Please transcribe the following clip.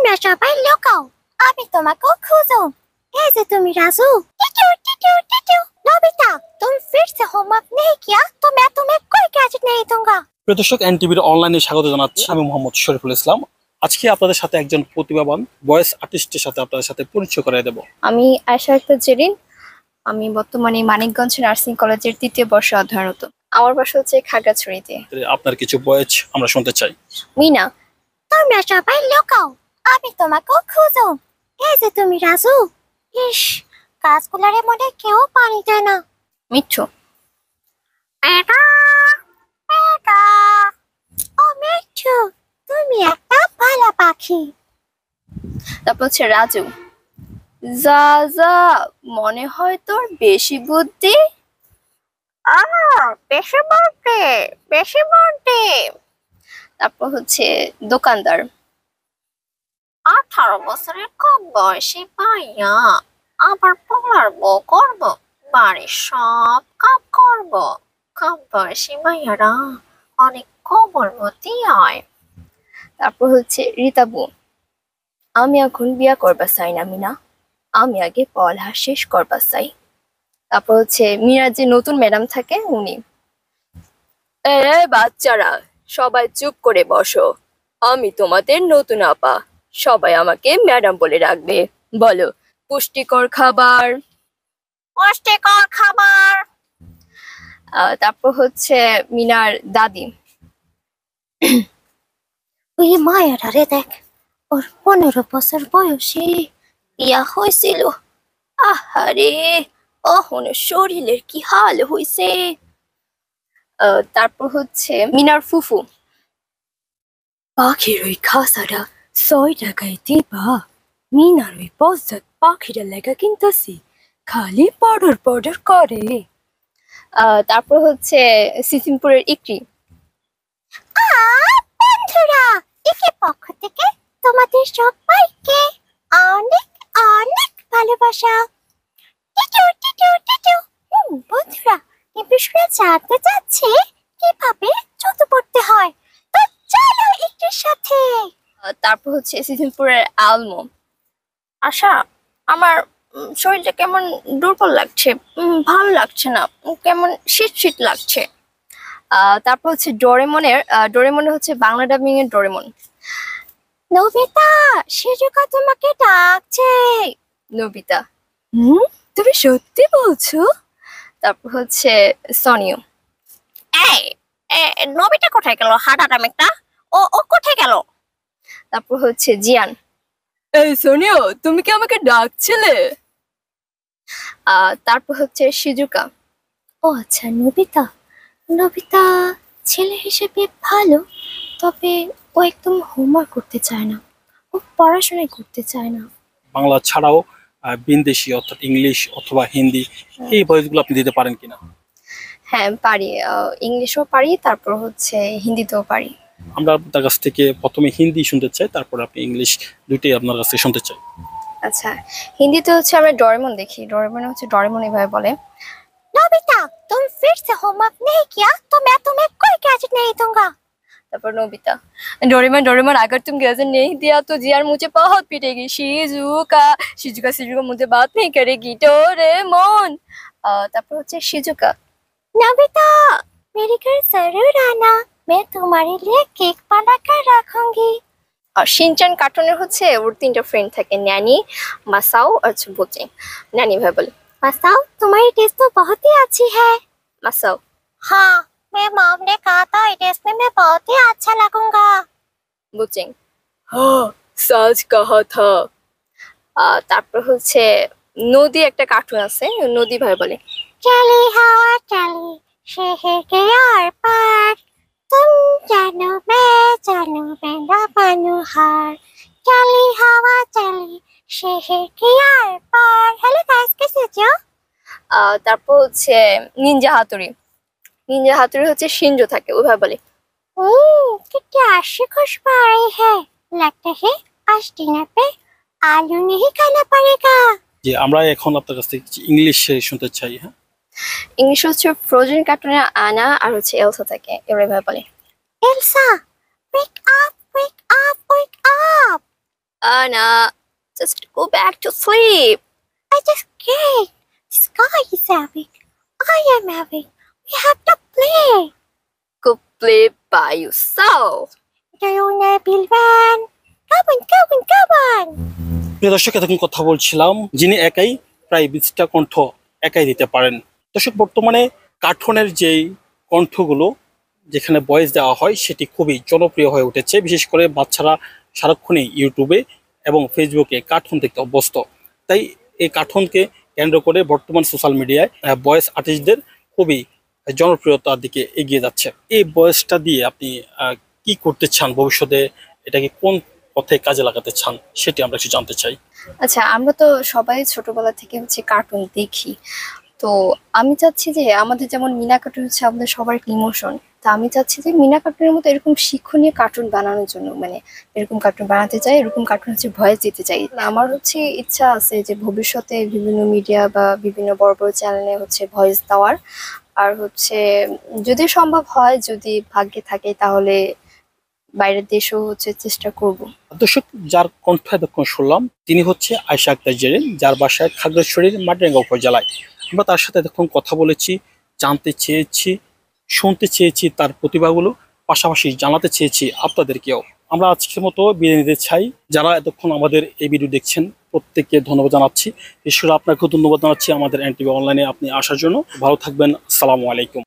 তোমরা সবাই লুকাও, আমি তোমাকেও খুঁজো। এই যে তুমি রাজু। টিটু টিটু টিটু। नोबिता, तुम फिर से होमवर्क नहीं किया तो मैं तुम्हें कोई गैजेट नहीं दूंगा। প্রিয় দর্শক, এনটিভির অনলাইনে স্বাগত জানাচ্ছি। আমি মোহাম্মদ শরীফুল ইসলাম। আজকে আপনাদের সাথে একজন প্রতিভাবান ভয়েস আর্টিস্টের সাথে আপনাদের সাথে পরিচয় করিয়ে দেব। আমি আয়েশা আক্তার জেরিন। আমি বর্তমানে মানিকগঞ্জ নার্সিং কলেজের ৩য় বর্ষে অধ্যয়নরত। আমার বাসা হচ্ছে খাগড়াছড়িতে। আপনার কিছু ভয়েস আমরা শুনতে চাই। মিনা, তোমরা সবাই লুকাও, আমি তোমাকেও খুঁজো। এই যে তুমি রাজু। ইস, কাজগুলারে মনে কেউ পানি দেয় না। মিঠু, পেটা পেটা। ও মিঠু, তুমি একটা ভালো পাখি। তারপর হচ্ছে রাজু। যা যা, মনে হয় তোর বেশি বুদ্ধি। বেশি বলতে বেশি বলতে। তারপর হচ্ছে দোকানদার। 18 বছরের কম বয়সী ভাইয়া, আবার পোলার বউ করব, বাড়ির সব কাম করব। কম বয়সী ভাইয়ারা অনেক কোমলমতি হয়। তারপর হচ্ছে রীতাবু। আমি এখন বিয়া করবা চাই না মিনা, আমি আগে পড়ালেখা শেষ করবা চাই। তারপর হচ্ছে মীরার যে নতুন ম্যাডাম থাকে উনি। বাচ্চারা সবাই চুপ করে বসো, আমি তোমাদের নতুন আপা, সবাই আমাকে ম্যাডাম বলে রাখবে। বলো, পুষ্টিকর খাবার। পুষ্টিকর খাবার। তারপর হচ্ছে মিনার দাদি। ওই মায়াটারে দেখ, ওর 15 বছর বয়সে বিয়া হয়েছিল। আহারে, ওহনো শরীরের কি হাল হইছে। তারপর হচ্ছে মিনার ফুফু। পাখির ওই খাসাটা 6 টাকায় দিবা? মিনার ওই বজ্জাত পাখিটা লেখা কিনতেছি, খালি পডর পডর করে। তারপর হচ্ছে সিসিমপুরের ইকরি। বন্ধুরা, একে পক্ষ থেকে তোমাদের সবাইকে অনেক অনেক ভালোবাসা। টিটু টিটু টিটু। বন্ধুরা, এপিসোডে জানতে চাচ্ছে কিভাবে জুতো পরতে হয়, তো চলো একটির সাথে। তারপর হচ্ছে সিসিমপুরের আলমো। আশা, আমার শরীরটা কেমন দুর্বল লাগছে, ভালো লাগছে না, কেমন শীত শীত লাগছে। তারপর হচ্ছে ডোরেমনের হচ্ছে বাংলা ডাবিং এর ডোরেমন। নবিতা, শিজুকা তোমাকে ডাকছে। নবিতা, তুমি সত্যি বলছো? তারপর হচ্ছে সনিও। এই, নবিতা কোথায় গেল? হাঁটাটা মেঘটা, ও কোথায় গেল? তারপর হচ্ছে জিয়ান। এই সোনিও, তুমি কি আমাকে ডাকছিলে? তারপর হচ্ছে শিজুকা। ও আচ্ছা, নবিতা। নবিতা ছেলে হিসেবে ভালো, তবে ও একদম হোমওয়ার্ক করতে চায় না, ও পড়াশোনাই করতে চায় না। বাংলা ছাড়াও বিদেশি অর্থাৎ ইংলিশ অথবা হিন্দি এই ভয়েসগুলো আপনি দিতে পারেন কিনা? হ্যাঁ পারি, ইংলিশও পারি, তারপর হচ্ছে হিন্দিতেও পারি। আমরা আপনার কাছ থেকে প্রথমে হিন্দি শুনতে চাই, তারপর আপনি ইংলিশ, দুইটাই আপনার কাছ থেকে শুনতে চাই। আচ্ছা, হিন্দিতে হচ্ছে আমরা ডোরেমন দেখি। ডোরেমন হচ্ছে ডোরেমন এভাবে বলে। नोबिता, तुम फिर से होमवर्क नहीं किया तो मैं तुम्हें कोई गैजेट नहीं दूंगा। তারপর নবিতা। डोरेमन डोरेमन, अगर तुम गैजेट नहीं दिया तो जियार मुझे बहुत पीटेगी। शिजुका शिजुका शिजुका मुझे बात नहीं करेगी। डोरेमन। তারপর হচ্ছে শিজুকা। नोबिता, मेरे घर जरूर आना, मैं तुम्हारे लिए केक बनाकर रखूंगी। আর শিনচান কার্টুনের হচ্ছে ওর 3টা ফ্রেন্ড থাকে, ন্যানি, মাসাও আর বুচিং। ন্যানি ভাই বলে, मसाओ, तुम्हारी ड्रेस तो बहुत ही अच्छी है। মাসাও। हाँ, मेरे मॉम ने कहा था इस ड्रेस में मैं बहुत ही अच्छा लगूंगा। বুচিং। हाँ, सच कहा था। তারপর হচ্ছে নদী একটা কার্টুন আছে, নদী ভাই বলে, चली हवा चली शहर के यार पार, तुम जानो मैं ना बनू हार। चली हवा चली शहर के यार पार। हेलो गाइस, कैसे हो? তারপর হচ্ছে নিনজা হাতুড়ি। নিনজা হাতুড়ি হচ্ছে সিনজো থাকে, ওইভাবে বলে, कितनी अच्छी खुशबू आ रही है, लगता है आज डिनर पे आलू नहीं खाना पड़ेगा। যে আমরা এখন আপনার কাছ থেকে ইংলিশে শুনতে চাই। হ্যাঁ, ইংলিশ হচ্ছে ফ্রোজেন কার্টুনে আনা আর হচ্ছে এলসা থাকে, এভাবে বলে, Elsa, wake up, wake up, wake up। Anna, just go back to sleep. I just can't. The sky is having. I am having. We have to play. Go play by yourself. Daruna Bilban. Come on, come on, come on. প্রিয় দর্শক, এতক্ষণ কথা বলছিলাম যিনি একাই প্রায় 20টা কণ্ঠ একাই দিতে পারেন। দর্শক, বর্তমানে কার্টুনের যেই কণ্ঠগুলো যেখানে ভয়েস দেওয়া হয় সেটি খুবই জনপ্রিয় হয়ে উঠেছে। বিশেষ করে বাচ্চারা সারাক্ষণই ইউটিউবে এবং ফেসবুকে কার্টুন দেখতে অভ্যস্ত। তাই এই কার্টুনকে কেন্দ্র করে বর্তমান সোশ্যাল মিডিয়ায় ভয়েস আর্টিস্টদের খুবই জনপ্রিয়তার দিকে এগিয়ে যাচ্ছে। এই ভয়েসটা দিয়ে আপনি কি করতে চান ভবিষ্যতে, এটাকে কোন পথে কাজে লাগাতে চান সেটি আমরা একটু জানতে চাই। আচ্ছা, আমরা তো সবাই ছোটবেলা থেকে হচ্ছে কার্টুন দেখি। তো আমি চাচ্ছি যে আমাদের যেমন মিনা কার্টুন হচ্ছে আমাদের সবার ইমোশন, তা আমি চাচ্ছি যে মিনা কার্টুনের মতো এরকম শিক্ষণীয় কার্টুন বানানোর জন্য, মানে এরকম কার্টুন বানাতে চাই, এরকম কার্টুন হচ্ছে ভয়েস দিতে চাই। আমার হচ্ছে ইচ্ছা আছে যে ভবিষ্যতে বিভিন্ন মিডিয়া বা বিভিন্ন বড় বড় চ্যানেলে হচ্ছে ভয়েস দেওয়ার। আর হচ্ছে যদি সম্ভব হয়, যদি ভাগ্যে থাকে, তাহলে বাইরের দেশেও হচ্ছে চেষ্টা করব। দর্শক, যার কণ্ঠ এতক্ষণ শুনলাম তিনি হচ্ছে আয়েশা আক্তার জেরিন, যার বাসায় খাগড়াছড়ির মাটিরাঙ্গা উপজেলায়। আমরা তার সাথে এতক্ষণ কথা বলেছি, জানতে চেয়েছি, শুনতে চেয়েছি তার প্রতিভাগুলো, পাশাপাশি জানাতে চেয়েছি আপনাদেরকেও। আমরা আজকের মতো বিদায় নিতে চাই। যারা এতক্ষণ আমাদের এই ভিডিও দেখছেন প্রত্যেককে ধন্যবাদ জানাচ্ছি। ঈশ্বর আপনাকেও ধন্যবাদ জানাচ্ছি আমাদের এনটিভি অনলাইনে আপনি আসার জন্য। ভালো থাকবেন। আসসালামু আলাইকুম।